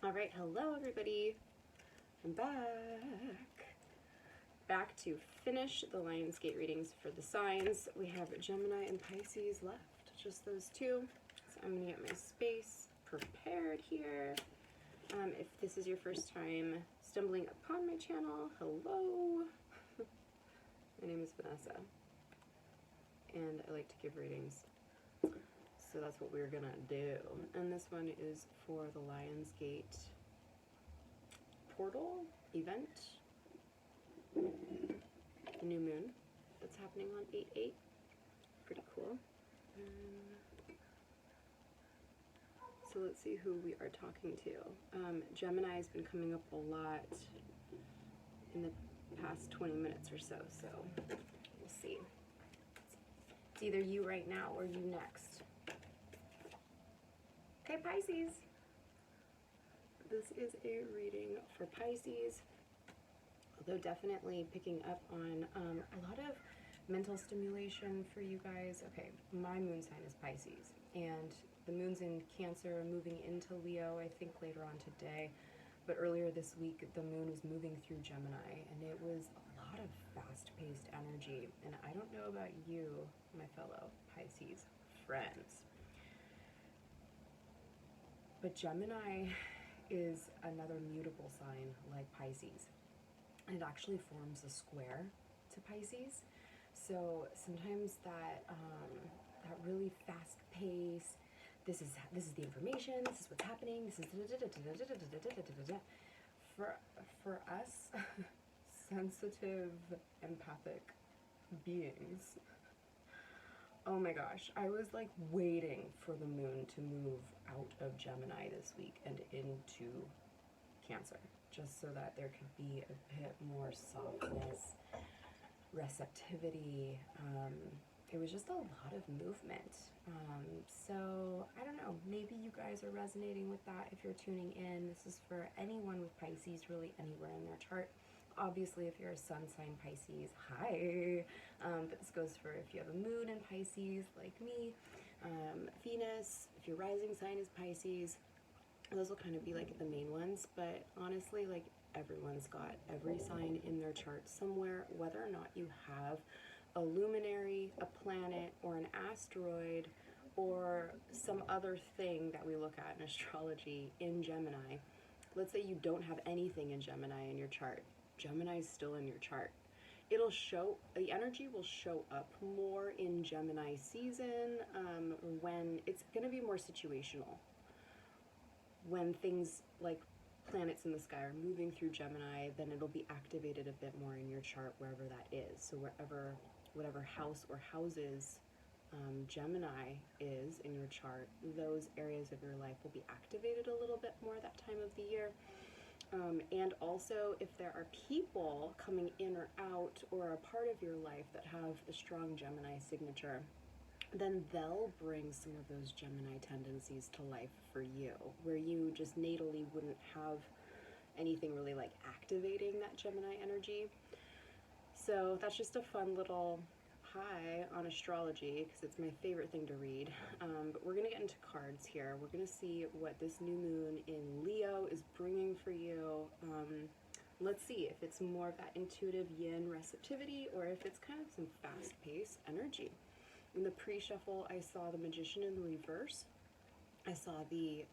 All right, hello everybody. I'm back to finish the Lionsgate readings for the signs. We have Gemini and Pisces left, just those two. So I'm gonna get my space prepared here. If this is your first time stumbling upon my channel, hello. My name is Vanessa, and I like to give readings. So that's what we're gonna do. And this one is for the Lionsgate portal event, the new moon that's happening on 8/8. Pretty cool. So let's see who we are talking to. Gemini has been coming up a lot in the past 20 minutes or so, so we'll see. It's either you right now or you next. Okay, Pisces. This is a reading for Pisces, although definitely picking up on a lot of mental stimulation for you guys. Okay, my moon sign is Pisces, and the moon's in Cancer, moving into Leo, I think later on today. But earlier this week, the moon was moving through Gemini, and it was a lot of fast-paced energy. And I don't know about you, my fellow Pisces friends, but Gemini is another mutable sign like Pisces. It actually forms a square to Pisces. So sometimes that really fast pace, this is the information, this is what's happening, this is for us sensitive, empathic beings. Oh my gosh, I was like waiting for the moon to move out of Gemini this week and into Cancer, just so that there could be a bit more softness, receptivity. It was just a lot of movement. So I don't know, maybe you guys are resonating with that if you're tuning in. This is for anyone with Pisces, really anywhere in their chart. Obviously, if you're a sun sign Pisces, hi. But this goes for if you have a moon in Pisces, like me. Venus, if your rising sign is Pisces, those will kind of be like the main ones. But honestly, like everyone's got every sign in their chart somewhere, whether or not you have a luminary, a planet, or an asteroid, or some other thing that we look at in astrology in Gemini. Let's say you don't have anything in Gemini in your chart. Gemini is still in your chart. It'll show, the energy will show up more in Gemini season when it's going to be more situational. When things like planets in the sky are moving through Gemini, then it'll be activated a bit more in your chart wherever that is. So whatever house or houses Gemini is in your chart, those areas of your life will be activated a little bit more that time of the year. And also, if there are people coming in or out or a part of your life that have a strong Gemini signature, then they'll bring some of those Gemini tendencies to life for you, where you just natally wouldn't have anything really like activating that Gemini energy. So that's just a fun little high on astrology, because it's my favorite thing to read. But we're going to get into cards here. We're going to see what this new moon in Leo is bringing for you. Let's see if it's more of that intuitive yin receptivity, or if it's kind of some fast-paced energy. In the pre-shuffle, I saw the Magician in reverse. I saw the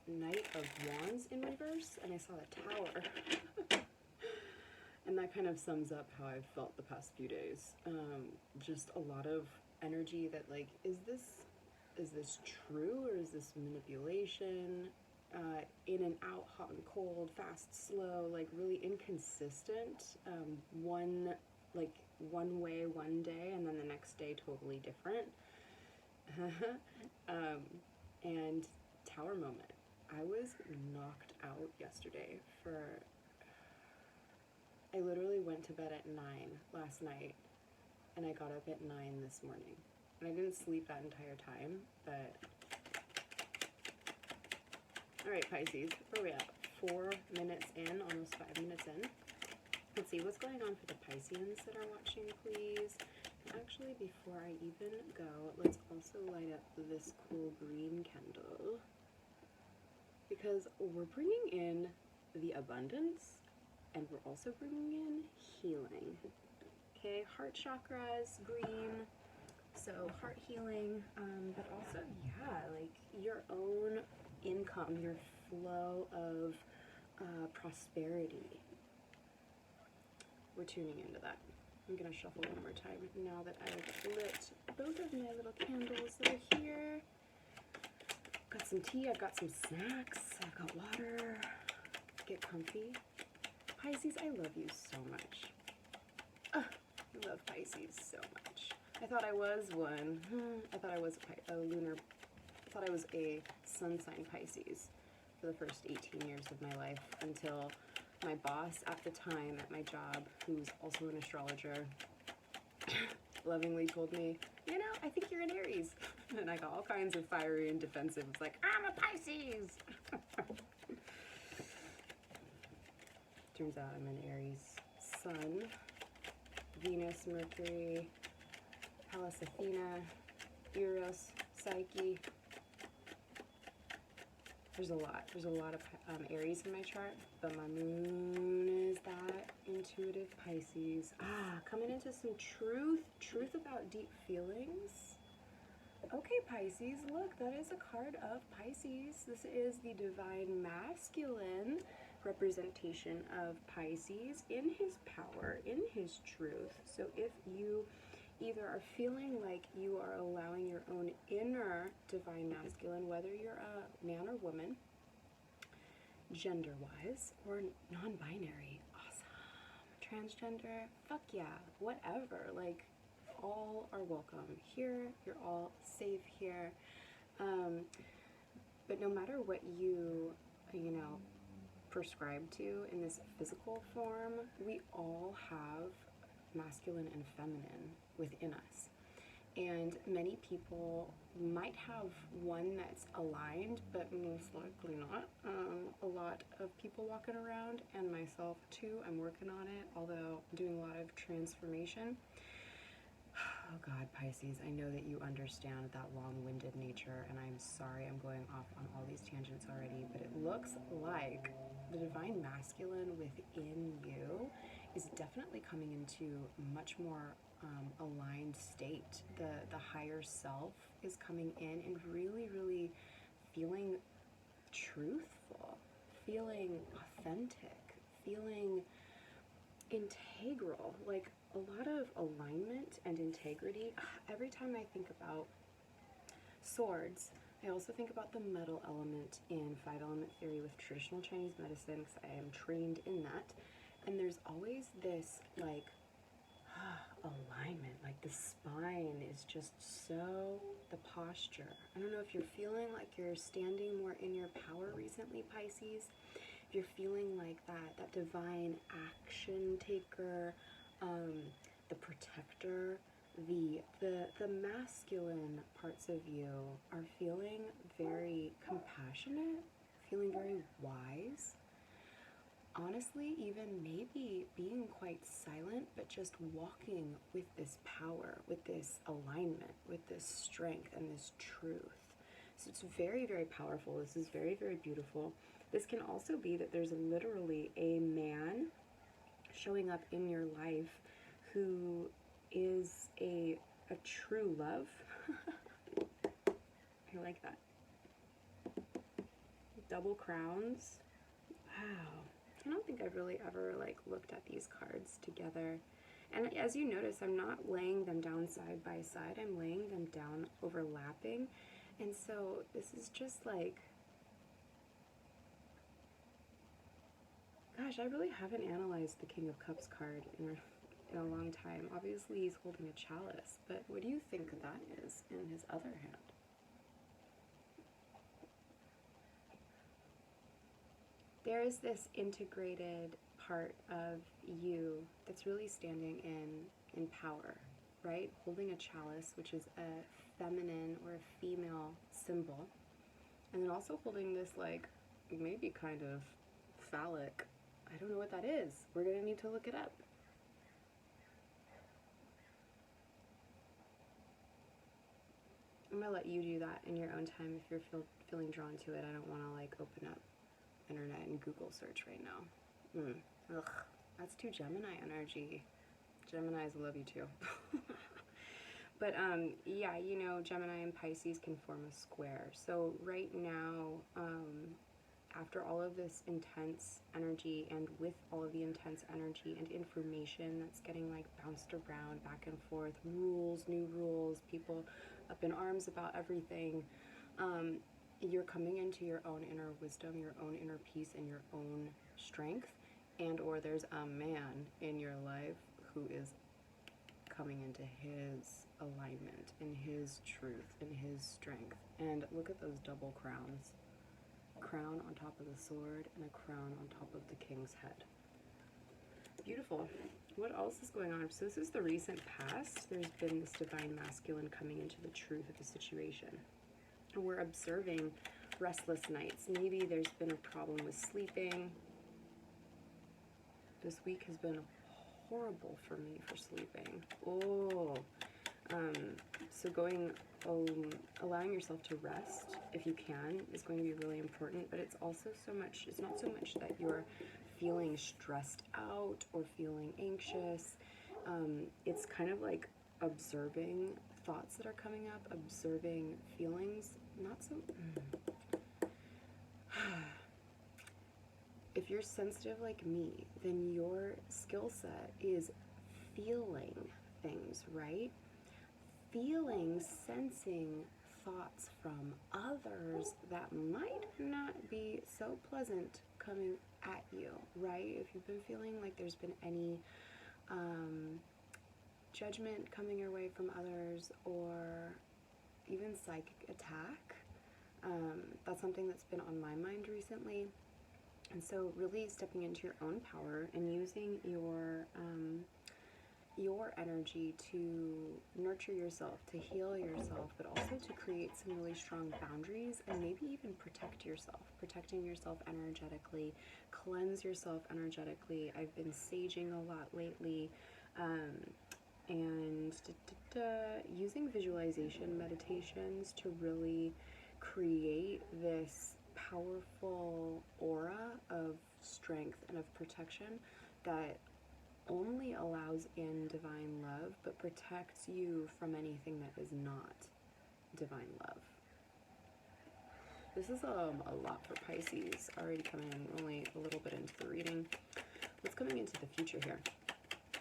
Knight of Wands in reverse, and I saw the Tower. And that kind of sums up how I've felt the past few days. Just a lot of energy that, like, is this true, or is this manipulation? In and out, hot and cold, fast, slow, like really inconsistent. One way one day, and then the next day totally different. And Tower moment. I was knocked out yesterday I literally went to bed at 9 last night, and I got up at 9 this morning. And I didn't sleep that entire time, but... Alright, Pisces, where are we at? 4 minutes in, almost 5 minutes in. Let's see what's going on for the Pisceans that are watching, please. Actually, before I even go, let's also light up this cool green candle, because because we're bringing in the abundance and we're also bringing in healing. Okay, heart chakras, green, so heart healing, but also, yeah, like your own income, your flow of prosperity. We're tuning into that. I'm gonna shuffle one more time now that I've lit both of my little candles that are here. Got some tea, I've got some snacks, I've got water. Get comfy. Pisces, I love you so much. I love Pisces so much. I thought I was one. I thought I was I thought I was a sun sign Pisces for the first 18 years of my life, until my boss at the time at my job, who's also an astrologer, lovingly told me, you know, I think you're an Aries. And I got all kinds of fiery and defensive. It's like, I'm a Pisces. Turns out I'm an Aries sun, Venus, Mercury, Pallas Athena, Eros, Psyche. There's a lot of Aries in my chart, but my moon is that intuitive Pisces. Coming into some truth about deep feelings. Okay, Pisces, look, that is a card of Pisces. This is the divine masculine representation of Pisces in his power, in his truth. So if you either are feeling like you are allowing your own inner divine masculine, whether you're a man or woman, gender-wise, or non-binary, awesome, transgender, fuck yeah, whatever, like, all are welcome here, you're all safe here, but no matter what you know, prescribe to in this physical form, we all have masculine and feminine within us. And many people might have one that's aligned, but most likely not. A lot of people walking around, and myself too, I'm working on it, although I'm doing a lot of transformation. Oh God, Pisces, I know that you understand that long-winded nature, and I'm sorry I'm going off on all these tangents already, but it looks like the divine masculine within you is definitely coming into much more aligned state. The higher self is coming in and really, really feeling truthful, feeling authentic, feeling integral, like a lot of alignment and integrity. Every time I think about swords, I also think about the metal element in 5-element theory with traditional Chinese medicine, because I am trained in that. And there's always this, like, alignment, like the spine is just so, the posture. I don't know if you're feeling like you're standing more in your power recently, Pisces. If you're feeling like that divine action taker, the protector, the masculine parts of you are feeling very compassionate, feeling very wise. Honestly, even maybe being quite silent, but just walking with this power, with this alignment, with this strength and this truth. So it's very, very powerful. This is very, very beautiful. This can also be that there's literally a man showing up in your life who is a true love. I like that. Double crowns. Wow. I don't think I've really ever like looked at these cards together. And as you notice, I'm not laying them down side by side. I'm laying them down overlapping. And so this is just like, gosh, I really haven't analyzed the King of Cups card in a long time. Obviously he's holding a chalice, but what do you think that is in his other hand? There is this integrated part of you that's really standing in power, right? Holding a chalice, which is a feminine or a female symbol, and then also holding this, like, maybe kind of phallic, I don't know what that is. We're gonna need to look it up. I'm gonna let you do that in your own time if you're feeling drawn to it. I don't want to like open up internet and Google search right now. Ugh, that's too Gemini energy. Geminis love you too. But yeah, you know, Gemini and Pisces can form a square. So right now, after all of this intense energy, and with all of the intense energy and information that's getting like bounced around back and forth, rules, new rules, people up in arms about everything, you're coming into your own inner wisdom, your own inner peace, and your own strength. And or there's a man in your life who is coming into his alignment, in his truth, in his strength. And look at those double crowns. Crown on top of the sword and a crown on top of the king's head. Beautiful. What else is going on? So this is the recent past. There's been this divine masculine coming into the truth of the situation. We're observing restless nights. Maybe there's been a problem with sleeping. This week has been horrible for me for sleeping. So allowing yourself to rest, if you can, is going to be really important, but it's also it's not so much that you're feeling stressed out or feeling anxious. It's kind of like observing thoughts that are coming up, observing feelings, not so... If you're sensitive like me, then your skill set is feeling things, right? Feeling, sensing thoughts from others that might not be so pleasant coming at you, right? If you've been feeling like there's been any judgment coming your way from others, or even psychic attack, that's something that's been on my mind recently. And so really stepping into your own power and using your energy to nurture yourself, to heal yourself, but also to create some really strong boundaries and maybe even protect yourself, protecting yourself energetically, cleanse yourself energetically. I've been saging a lot lately, and using visualization meditations to really create this powerful aura of strength and of protection that only allows in divine love, but protects you from anything that is not divine love. This is a lot for Pisces, already coming only a little bit into the reading. What's coming into the future here?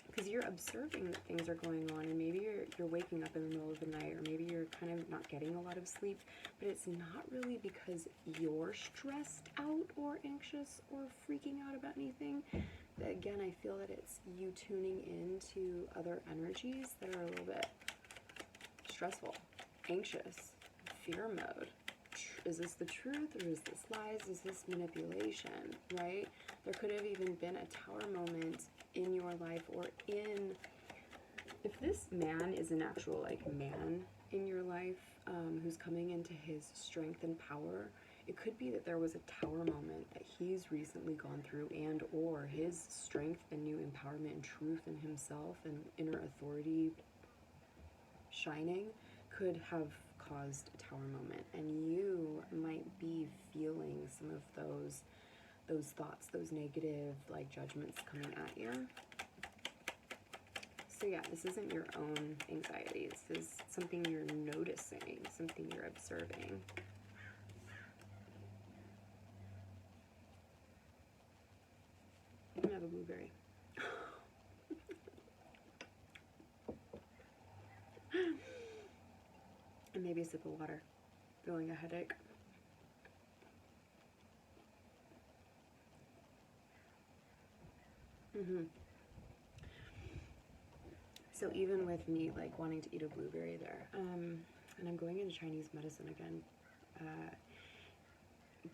Because you're observing that things are going on, and maybe you're waking up in the middle of the night, or maybe you're kind of not getting a lot of sleep, but it's not really because you're stressed out or anxious or freaking out about anything. Again, I feel that it's you tuning into other energies that are a little bit stressful, anxious, fear mode. Is this the truth, or is this lies? Is this manipulation, right? There could have even been a tower moment in your life, or if this man is an actual like man in your life, who's coming into his strength and power, it could be that there was a tower moment that he's recently gone through, and or his strength and new empowerment and truth in himself and inner authority shining could have caused a tower moment, and you might be feeling some of those thoughts, those negative like judgments coming at you. So yeah, this isn't your own anxiety. This is something you're noticing, something you're observing. I'm gonna have a blueberry. And maybe a sip of water. Feeling a headache. So even with me like wanting to eat a blueberry there, and I'm going into Chinese medicine again,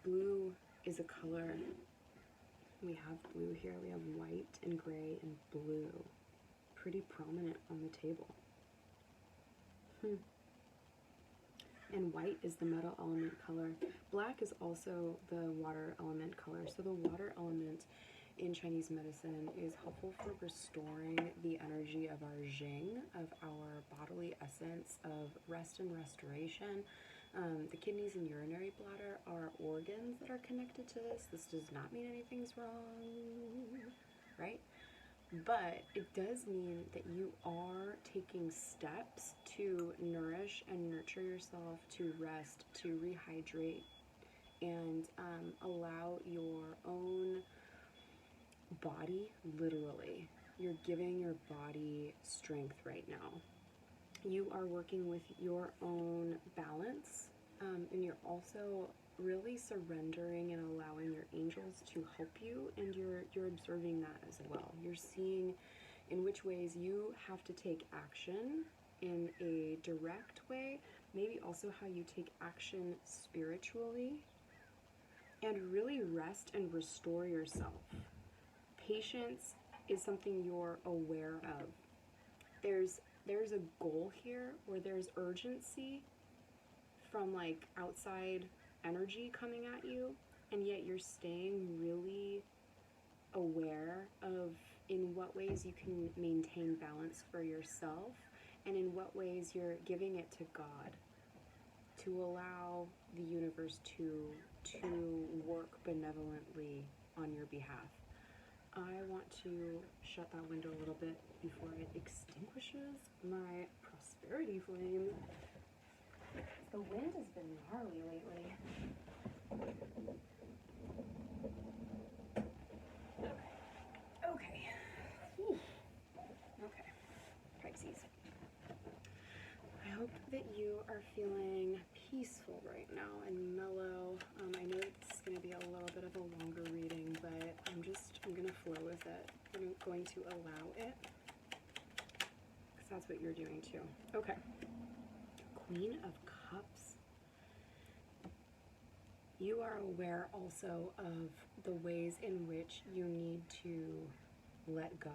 blue is a color. We have blue here, we have white and gray and blue, pretty prominent on the table. And white is the metal element color. Black is also the water element color. So the water element in Chinese medicine is helpful for restoring the energy of our Jing, of our bodily essence, of rest and restoration, The kidneys and urinary bladder are organs that are connected to this. This does not mean anything's wrong, right? But it does mean that you are taking steps to nourish and nurture yourself, to rest, to rehydrate, and allow your own body, literally, you're giving your body strength right now. You are working with your own balance, and you're also really surrendering and allowing your angels to help you, and you're observing that as well. You're seeing in which ways you have to take action in a direct way, maybe also how you take action spiritually, and really rest and restore yourself. Patience is something you're aware of. There's a goal here where there's urgency from like outside energy coming at you, and yet you're staying really aware of in what ways you can maintain balance for yourself, and in what ways you're giving it to God to allow the universe to work benevolently on your behalf. I want to shut that window a little bit before it extinguishes my prosperity flame. The wind has been gnarly lately. Okay. Okay. Pisces. I hope that you are feeling peaceful right now and mellow. I know it's going to be a little bit of a longer reading, but I'm going to flow with it. I'm going to allow it, because that's what you're doing too. Okay. Queen of Cups. You are aware also of the ways in which you need to let go,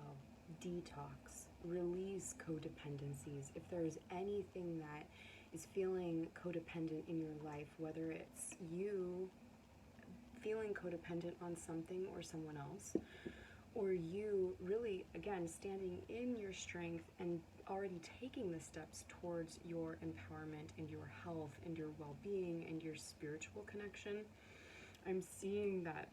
detox, release codependencies. If there's anything that is feeling codependent in your life, whether it's you feeling codependent on something or someone else, or you really, again, standing in your strength and already taking the steps towards your empowerment and your health and your well-being and your spiritual connection, I'm seeing that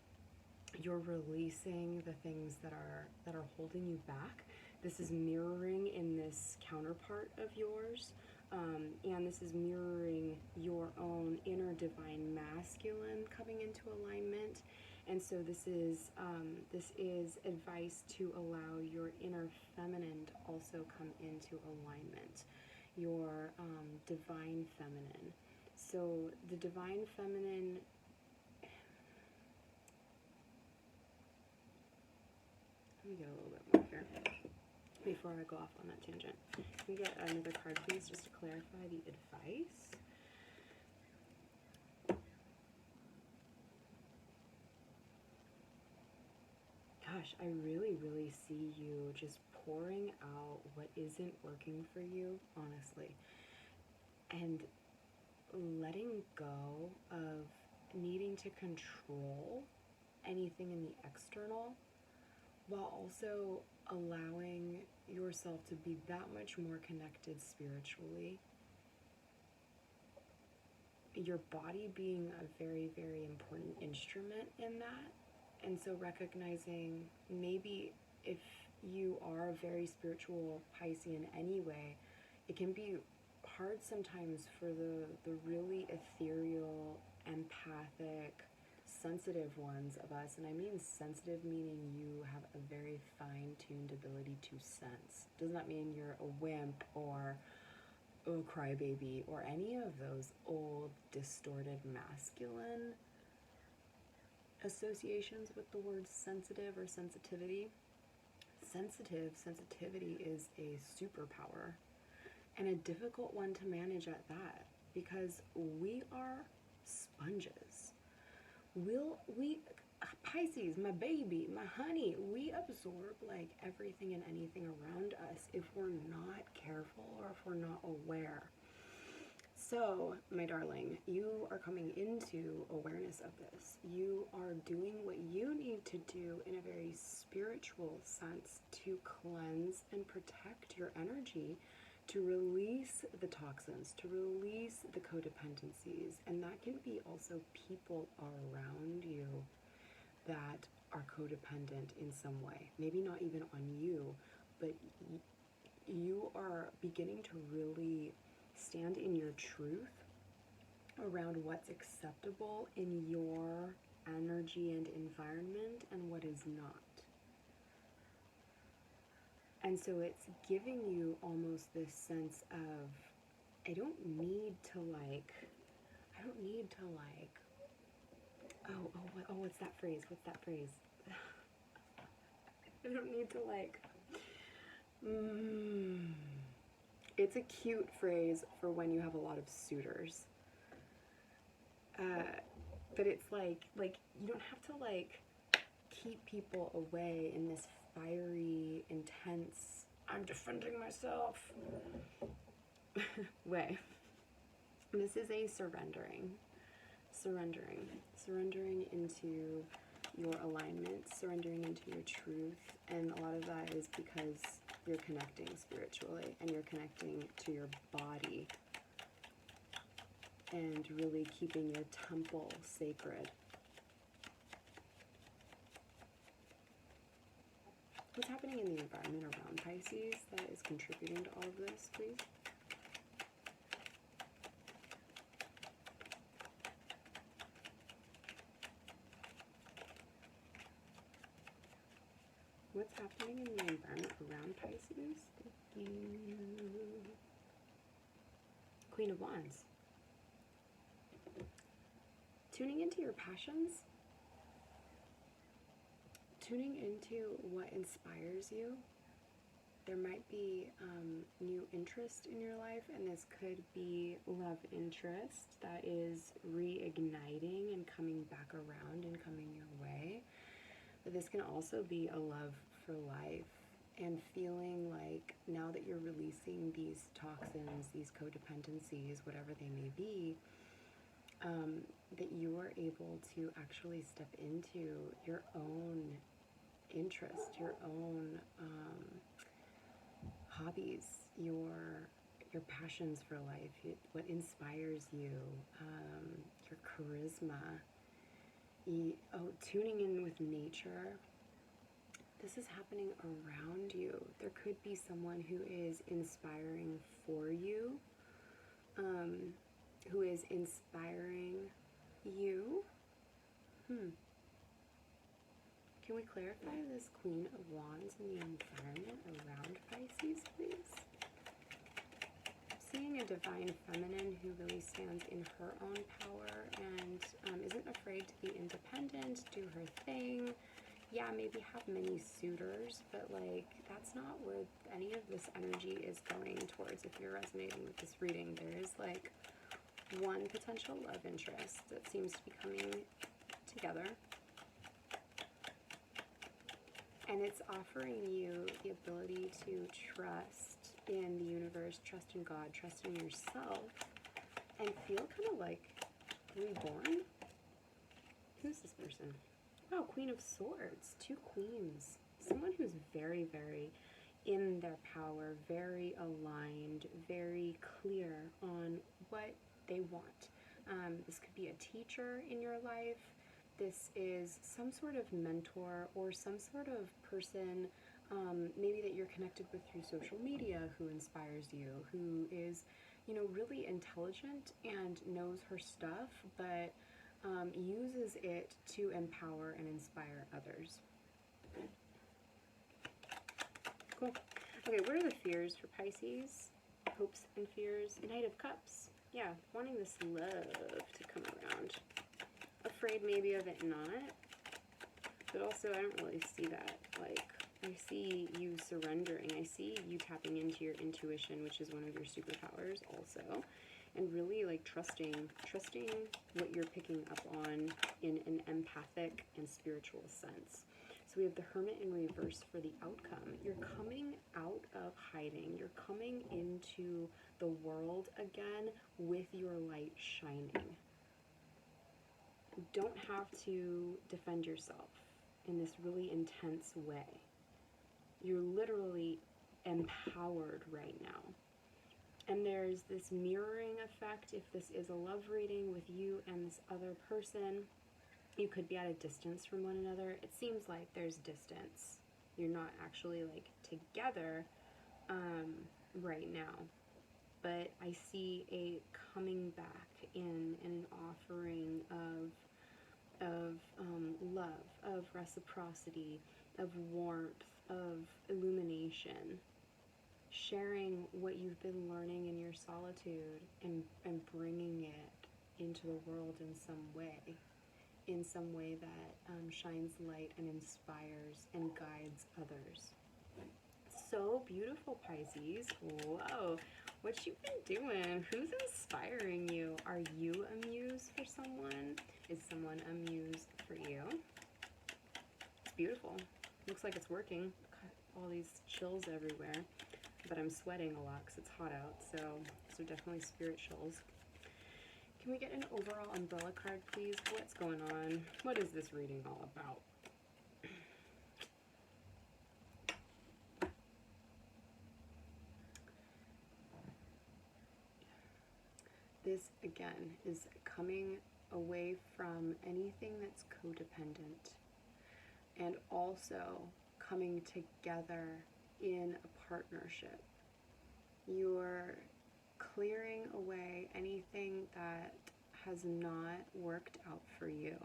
you're releasing the things that are holding you back. This is mirroring in this counterpart of yours, and this is mirroring your own inner divine masculine coming into alignment. And so this is advice to allow your inner feminine to also come into alignment, your divine feminine. So the divine feminine, let me get a little bit more here before I go off on that tangent. Can we get another card, please, just to clarify the advice? Gosh, I really, really see you just pouring out what isn't working for you, honestly. And letting go of needing to control anything in the external, while also allowing yourself to be that much more connected spiritually. Your body being a very, very important instrument in that. And so recognizing maybe if you are a very spiritual Piscean anyway, it can be hard sometimes for the really ethereal, empathic, sensitive ones of us, and I mean sensitive meaning you have a very fine-tuned ability to sense. Does not mean you're a wimp or a crybaby or any of those old distorted masculine associations with the word sensitive or sensitivity. Sensitivity is a superpower, and a difficult one to manage at that, because we are sponges. We Pisces, my baby, my honey, we absorb like everything and anything around us if we're not careful or if we're not aware. So, my darling, you are coming into awareness of this. You are doing what you need to do in a very spiritual sense to cleanse and protect your energy, to release the toxins, to release the codependencies. And that can be also people around you that are codependent in some way. Maybe not even on you, but you are beginning to really stand in your truth around what's acceptable in your energy and environment and what is not. And so it's giving you almost this sense of, I don't need to like, what's that phrase? I don't need to like, it's a cute phrase for when you have a lot of suitors. But it's like you don't have to like keep people away in this fiery, intense, I'm defending myself way. This is a surrendering into your alignment, surrendering into your truth, and a lot of that is because you're connecting spiritually and you're connecting to your body and really keeping your temple sacred. What's happening in the environment around Pisces that is contributing to all of this, please? What's happening in the environment around Pisces? Thank you. Queen of Wands. Tuning into your passions. Tuning into what inspires you. There might be new interest in your life, and this could be love interest that is reigniting and coming back around and coming your way. But this can also be a love for life and feeling like now that you're releasing these toxins, these codependencies, whatever they may be, that you are able to actually step into your own interest, your own hobbies, your passions for life, what inspires you, your charisma. Tuning in with nature. This is happening around you. There could be someone who is inspiring for you, who is inspiring you. Can we clarify this Queen of Wands in the environment around Pisces, please? I'm seeing a divine feminine who really stands in her own power and isn't afraid to be independent, do her thing. Yeah, maybe have many suitors, but like that's not where any of this energy is going towards. If you're resonating with this reading, there is like one potential love interest that seems to be coming together. And it's offering you the ability to trust in the universe, trust in God, trust in yourself, and feel kind of like reborn. Who's this person? Wow, Queen of Swords, 2 queens. Someone who's very, very in their power, very aligned, very clear on what they want. This could be a teacher in your life. This is some sort of mentor or some sort of person maybe that you're connected with through social media who inspires you, who is, you know, really intelligent and knows her stuff, but uses it to empower and inspire others. Cool. Okay, what are the fears for Pisces? Hopes and fears. Knight of Cups. Yeah, wanting this love to come around. Afraid maybe of it not, but also I don't really see that. Like, I see you surrendering. I see you tapping into your intuition, which is one of your superpowers also, and really like trusting what you're picking up on in an empathic and spiritual sense. So we have the Hermit in reverse for the outcome. You're coming out of hiding. You're coming into the world again with your light shining. You don't have to defend yourself in this really intense way. You're literally empowered right now. And there's this mirroring effect. If this is a love reading with you and this other person, you could be at a distance from one another. It seems like there's distance. You're not actually like together right now. But I see a coming back in an offering of love, of reciprocity, of warmth, of illumination, sharing what you've been learning in your solitude and bringing it into the world in some way that shines light and inspires and guides others. So beautiful, Pisces. Whoa, what you been doing? Who's inspiring you? Are you a muse for someone? Is someone a muse for you? It's beautiful. Looks like it's working. All these chills everywhere, but I'm sweating a lot because it's hot out, so definitely spirit chills. Can we get an overall umbrella card, please? What's going on? What is this reading all about? This, again, is coming away from anything that's codependent and also coming together in a partnership. You're clearing away anything that has not worked out for you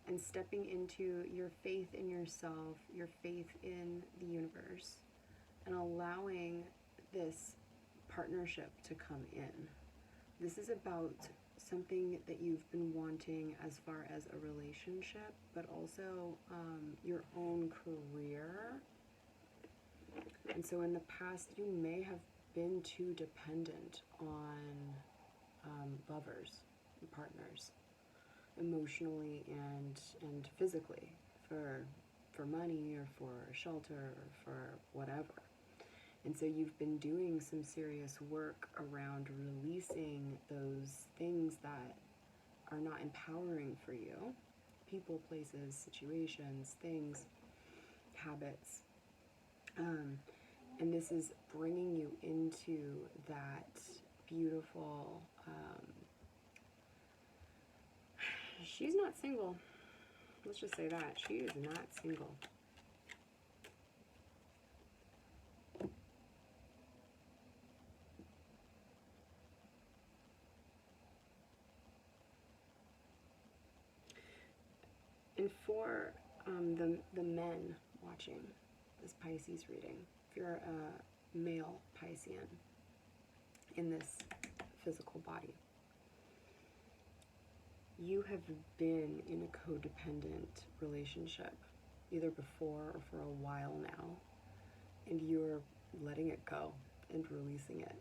and stepping into your faith in yourself, your faith in the universe, and allowing this partnership to come in. This is about something that you've been wanting as far as a relationship, but also your own career. And so in the past, you may have been too dependent on lovers and partners, emotionally and physically, for money or for shelter or for whatever. And so you've been doing some serious work around releasing those things that are not empowering for you. People, places, situations, things, habits. And this is bringing you into that beautiful, she's not single. Let's just say that. She is not single. And for the men watching this Pisces reading, if you're a male Piscean in this physical body, you have been in a codependent relationship either before or for a while now, and you're letting it go and releasing it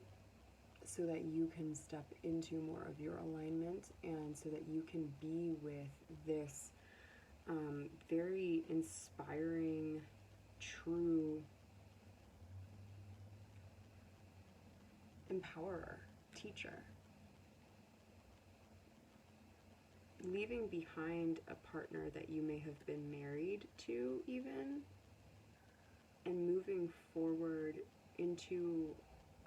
so that you can step into more of your alignment and so that you can be with this very inspiring, true empowerer, teacher. Leaving behind a partner that you may have been married to even, and moving forward into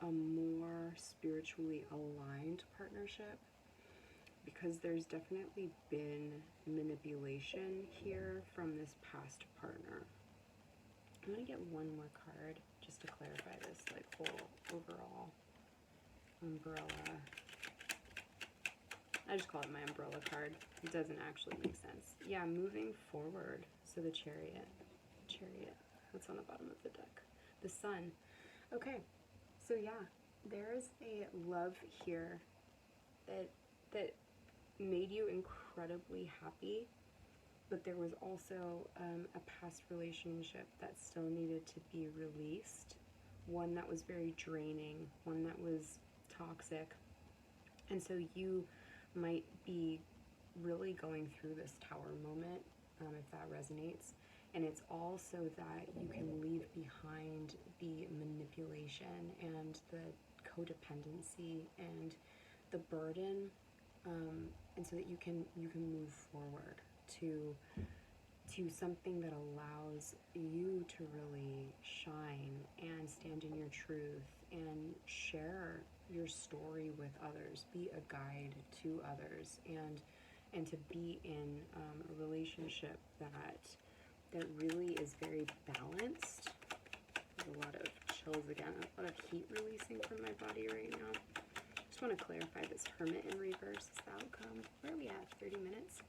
a more spiritually aligned partnership, because there's definitely been manipulation here from this past partner. I'm going to get one more card just to clarify this like whole overall umbrella. I just call it my umbrella card. It doesn't actually make sense. Yeah, moving forward. So the Chariot. Chariot. What's on the bottom of the deck? The Sun. Okay. So yeah, there's a love here that made you incredibly happy, but there was also a past relationship that still needed to be released. One that was very draining, one that was toxic. And so you might be really going through this tower moment, if that resonates. And it's also that you can leave behind the manipulation and the codependency and the burden, and so that you can move forward to to something that allows you to really shine and stand in your truth and share your story with others, be a guide to others, and to be in a relationship that really is very balanced. There's a lot of chills again, a lot of heat releasing from my body right now. Just want to clarify, this Hermit in reverse is the outcome. Where are we at? 30 minutes?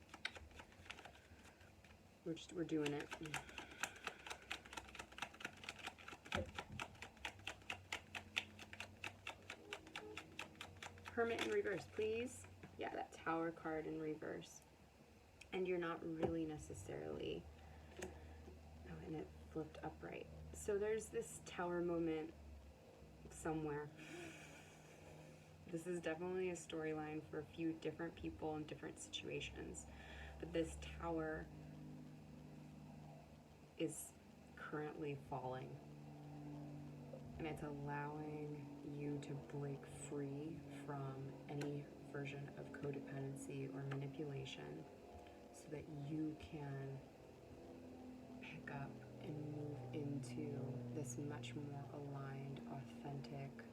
We're doing it. Hermit in reverse, please. Yeah, that Tower card in reverse. And you're not really necessarily... Oh, and it flipped upright. So there's this Tower moment somewhere. This is definitely a storyline for a few different people in different situations. But this Tower is currently falling, and it's allowing you to break free from any version of codependency or manipulation so that you can pick up and move into this much more aligned, authentic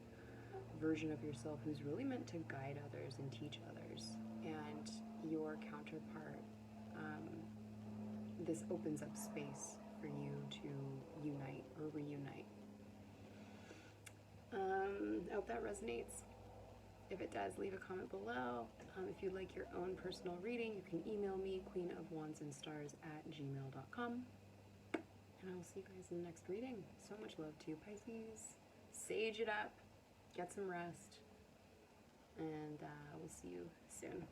version of yourself who's really meant to guide others and teach others. And your counterpart, this opens up space for you to unite or reunite. I hope that resonates. If it does, leave a comment below. If you'd like your own personal reading, you can email me, queenofwandsandsstars@gmail.com. And I will see you guys in the next reading. So much love to you, Pisces. Sage it up, get some rest, and we'll see you soon.